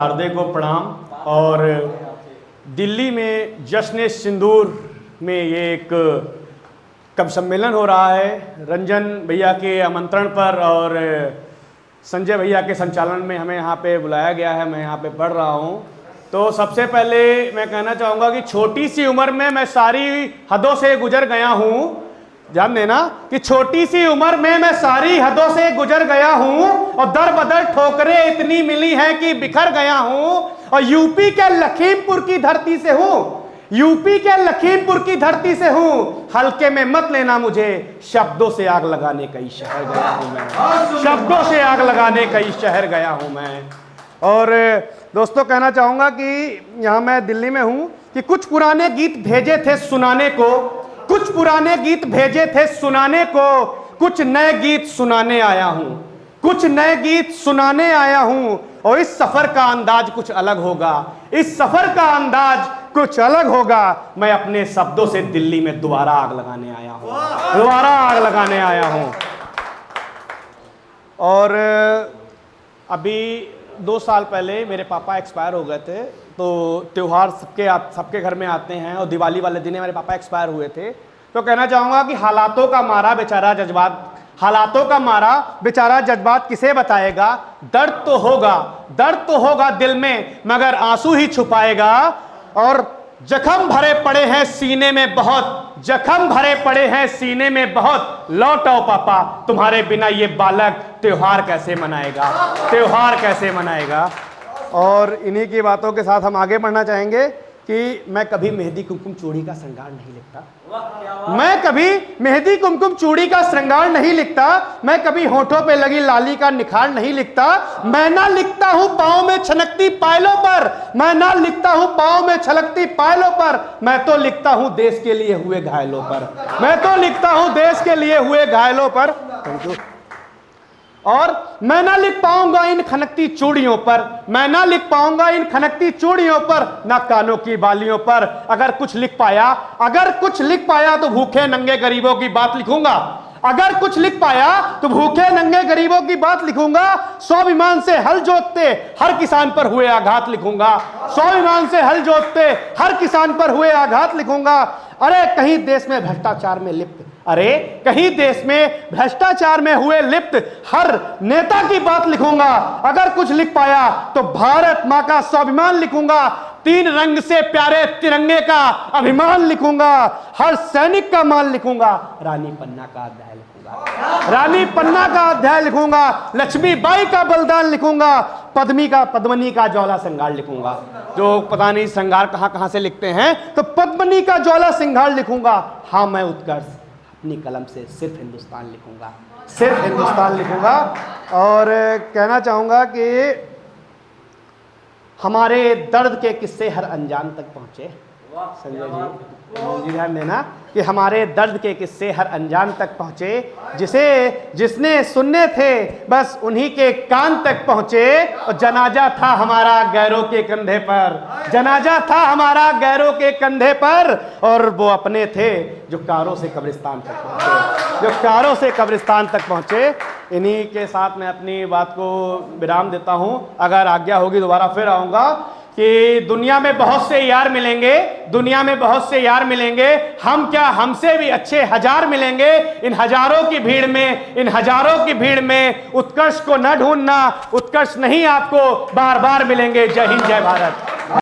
हार्दिक को प्रणाम। और दिल्ली में जश्न सिंदूर में ये एक कवि सम्मेलन हो रहा है रंजन भैया के आमंत्रण पर और संजय भैया के संचालन में हमें यहाँ पे बुलाया गया है। मैं यहाँ पे पढ़ रहा हूँ। तो सबसे पहले मैं कहना चाहूँगा कि छोटी सी उम्र में मैं सारी हदों से गुजर गया हूँ। जान देना कि छोटी सी उम्र में मैं सारी हदों से गुजर गया हूँ और दर बदर ठोकरें इतनी मिली हैं कि बिखर गया हूँ। और यूपी के लखीमपुर की धरती से हूँ, यूपी के लखीमपुर की धरती से हूँ। हल्के में मत लेना मुझे, शब्दों से आग लगाने कई शहर गया हूँ मैं, शब्दों से आग लगाने कई शहर गया हूँ मैं। और दोस्तों कहना चाहूँगा कि यहाँ मैं दिल्ली में हूँ कि कुछ पुराने गीत भेजे थे सुनाने को, कुछ पुराने गीत भेजे थे सुनाने को, कुछ नए गीत सुनाने आया हूं, कुछ नए गीत सुनाने आया हूं। और इस सफर का अंदाज कुछ अलग होगा, इस सफर का अंदाज कुछ अलग होगा। मैं अपने शब्दों से दिल्ली में दोबारा आग लगाने आया हूं, दोबारा आग लगाने आया हूं। और अभी 2 साल पहले मेरे पापा एक्सपायर हो गए थे। तो त्योहार सबके घर में आते हैं और दिवाली वाले दिन मेरे पापा एक्सपायर हुए थे। तो कहना चाहूँगा कि हालातों का मारा बेचारा जज्बात, हालातों का मारा बेचारा जज्बात किसे बताएगा। दर्द तो होगा, दर्द तो होगा दिल में, मगर आंसू ही छुपाएगा। और जख्म भरे पड़े हैं सीने में बहुत, जख्म भरे पड़े हैं सीने में बहुत। लौट आओ पापा, तुम्हारे बिना ये बालक त्योहार कैसे मनाएगा, त्योहार कैसे मनाएगा। और इन्हीं की बातों के साथ हम आगे बढ़ना चाहेंगे कि मैं कभी मेहंदी कुमकुम चूड़ी का श्रृंगार नहीं लिखता, मैं कभी मेहंदी कुमकुम चूड़ी का श्रृंगार नहीं लिखता, मैं कभी होठों पे लगी लाली का निखार नहीं लिखता। मैं ना लिखता हूं पांव में छलकती पायलों पर, मैं ना लिखता हूं पांव में छलकती पायलों पर, मैं तो लिखता हूं देश के लिए हुए घायलों पर, मैं तो लिखता हूं देश के लिए हुए घायलों पर। Thank you. और मैं ना लिख पाऊंगा इन खनकती चूड़ियों पर, मैं ना लिख पाऊंगा इन खनकती चूड़ियों पर, ना कानों की बालियों पर। अगर कुछ लिख पाया, अगर कुछ लिख पाया तो भूखे नंगे गरीबों की बात लिखूंगा, अगर कुछ लिख पाया तो भूखे नंगे गरीबों की बात लिखूंगा। स्वाभिमान से हल जोतते हर किसान पर हुए आघात लिखूंगा, स्वाभिमान से हल जोतते हर किसान पर हुए आघात लिखूंगा। अरे कहीं देश में भ्रष्टाचार में लिप्त, अरे कहीं देश में भ्रष्टाचार में हुए लिप्त हर नेता की बात लिखूंगा। अगर कुछ लिख पाया तो भारत मां का स्वाभिमान लिखूंगा, 3 रंग से प्यारे तिरंगे का अभिमान लिखूंगा, हर सैनिक का मान लिखूंगा, रानी पन्ना का अध्याय लिखूंगा, रानी पन्ना का अध्याय लिखूंगा, लक्ष्मीबाई का बलिदान लिखूंगा, पद्मनी का ज्वाला श्रृंगार लिखूंगा। जो पता नहीं श्रृंगार कहां से लिखते हैं, तो पद्मनी का ज्वाला श्रृंगार लिखूंगा। हाँ मैं उत्कर्ष अपनी कलम से सिर्फ हिंदुस्तान लिखूंगा, सिर्फ हिंदुस्तान लिखूंगा। और कहना चाहूंगा कि हमारे दर्द के किस्से हर अनजान तक पहुंचे। संजय जी ध्यान देना कि हमारे दर्द के किस्से हर अनजान तक पहुंचे, जिसने सुनने थे बस उन्हीं के कान तक पहुंचे। और जनाजा था हमारा गैरों के कंधे पर, जनाजा था हमारा गैरों के कंधे पर। और वो अपने थे जो कारों से कब्रिस्तान तक पहुंचे, जो कारों से कब्रिस्तान तक पहुंचे। इन्हीं के साथ मैं अपनी बात को विराम देता हूं। अगर आज्ञा होगी दोबारा फिर आऊंगा कि दुनिया में बहुत से यार मिलेंगे, दुनिया में बहुत से यार मिलेंगे, हम क्या हमसे भी अच्छे हजार मिलेंगे। इन हजारों की भीड़ में, इन हजारों की भीड़ में उत्कर्ष को न ढूंढना, उत्कर्ष नहीं आपको बार बार मिलेंगे। जय हिंद, जय भारत।